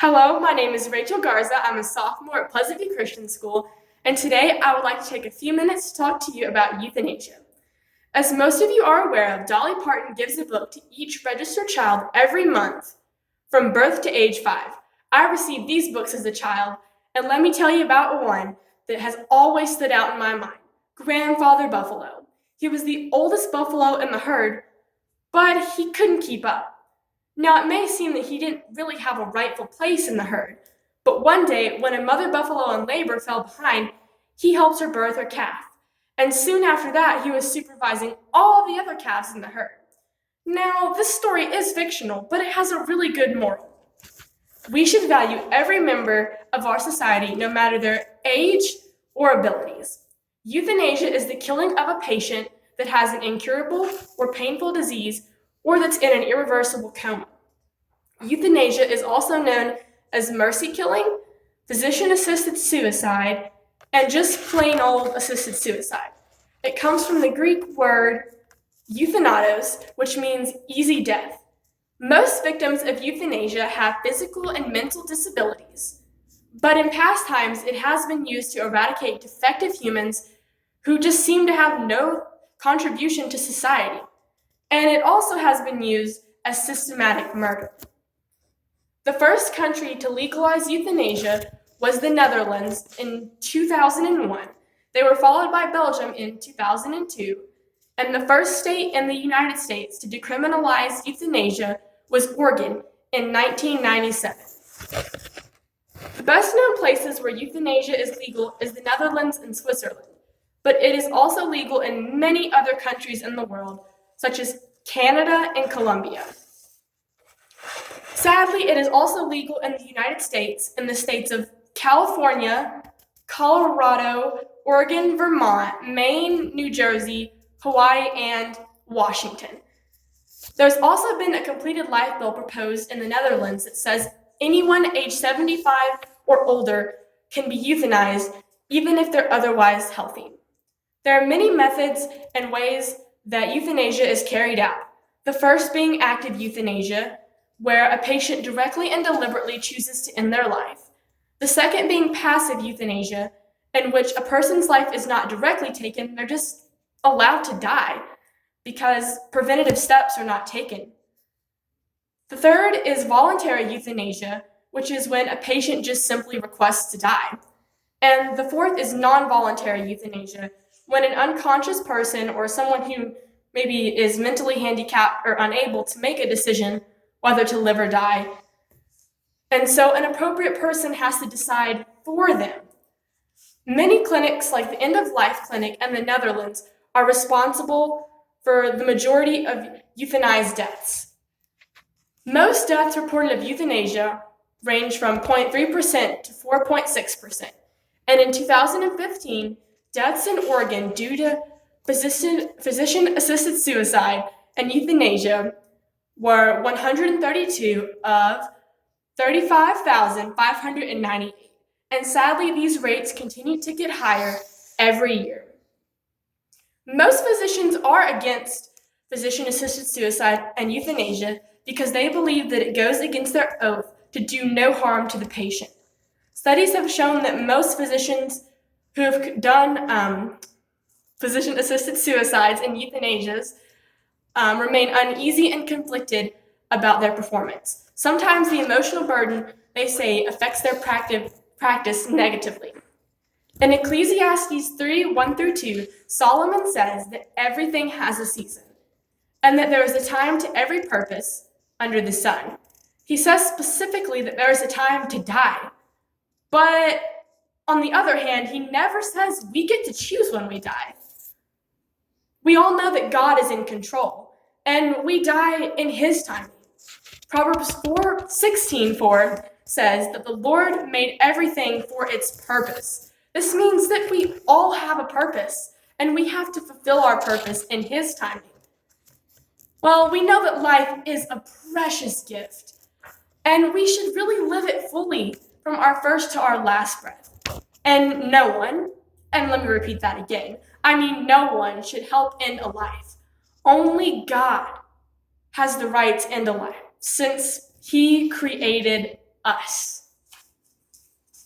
Hello, my name is Rachel Garza. I'm a sophomore at Pleasant View Christian School, and today I would like to take a few minutes to talk to you about euthanasia. As most of you are aware of, Dolly Parton gives a book to each registered child every month from birth to age 5. I received these books as a child, and let me tell you about one that has always stood out in my mind, Grandfather Buffalo. He was the oldest buffalo in the herd, but he couldn't keep up. Now, it may seem that he didn't really have a rightful place in the herd, but one day, when a mother buffalo in labor fell behind, he helped her birth her calf, and soon after that, he was supervising all the other calves in the herd. Now, this story is fictional, but it has a really good moral. We should value every member of our society, no matter their age or abilities. Euthanasia is the killing of a patient that has an incurable or painful disease or that's in an irreversible coma. Euthanasia is also known as mercy killing, physician-assisted suicide, and just plain old assisted suicide. It comes from the Greek word euthanatos, which means easy death. Most victims of euthanasia have physical and mental disabilities, but in past times it has been used to eradicate defective humans who just seem to have no contribution to society. And it also has been used as systematic murder. The first country to legalize euthanasia was the Netherlands in 2001. They were followed by Belgium in 2002, and the first state in the United States to decriminalize euthanasia was Oregon in 1997. The best known places where euthanasia is legal is the Netherlands and Switzerland, but it is also legal in many other countries in the world, such as Canada and Colombia. Sadly, it is also legal in the United States in the states of California, Colorado, Oregon, Vermont, Maine, New Jersey, Hawaii, and Washington. There's also been a completed life bill proposed in the Netherlands that says anyone age 75 or older can be euthanized even if they're otherwise healthy. There are many methods and ways that euthanasia is carried out. The first being active euthanasia, where a patient directly and deliberately chooses to end their life. The second being passive euthanasia, in which a person's life is not directly taken, they're just allowed to die because preventative steps are not taken. The third is voluntary euthanasia, which is when a patient just simply requests to die. And the fourth is non-voluntary euthanasia, when an unconscious person or someone who maybe is mentally handicapped or unable to make a decision whether to live or die. And so an appropriate person has to decide for them. Many clinics, like the End of Life Clinic in the Netherlands, are responsible for the majority of euthanized deaths. Most deaths reported of euthanasia range from 0.3% to 4.6%. And in 2015, deaths in Oregon due to physician-assisted suicide and euthanasia were 132 of 35,598. And sadly, these rates continue to get higher every year. Most physicians are against physician-assisted suicide and euthanasia because they believe that it goes against their oath to do no harm to the patient. Studies have shown that most physicians who have done physician-assisted suicides and euthanasia remain uneasy and conflicted about their performance. Sometimes the emotional burden, they say, affects their practice negatively. In Ecclesiastes 3:1-2, Solomon says that everything has a season, and that there is a time to every purpose under the sun. He says specifically that there is a time to die, but on the other hand, he never says we get to choose when we die. We all know that God is in control, and we die in his timing. Proverbs 4:16 says that the Lord made everything for its purpose. This means that we all have a purpose, and we have to fulfill our purpose in his timing. Well, we know that life is a precious gift, and we should really live it fully from our first to our last breath. And no one, and let me repeat that again, no one should help end a life. Only God has the right to end a life, since he created us.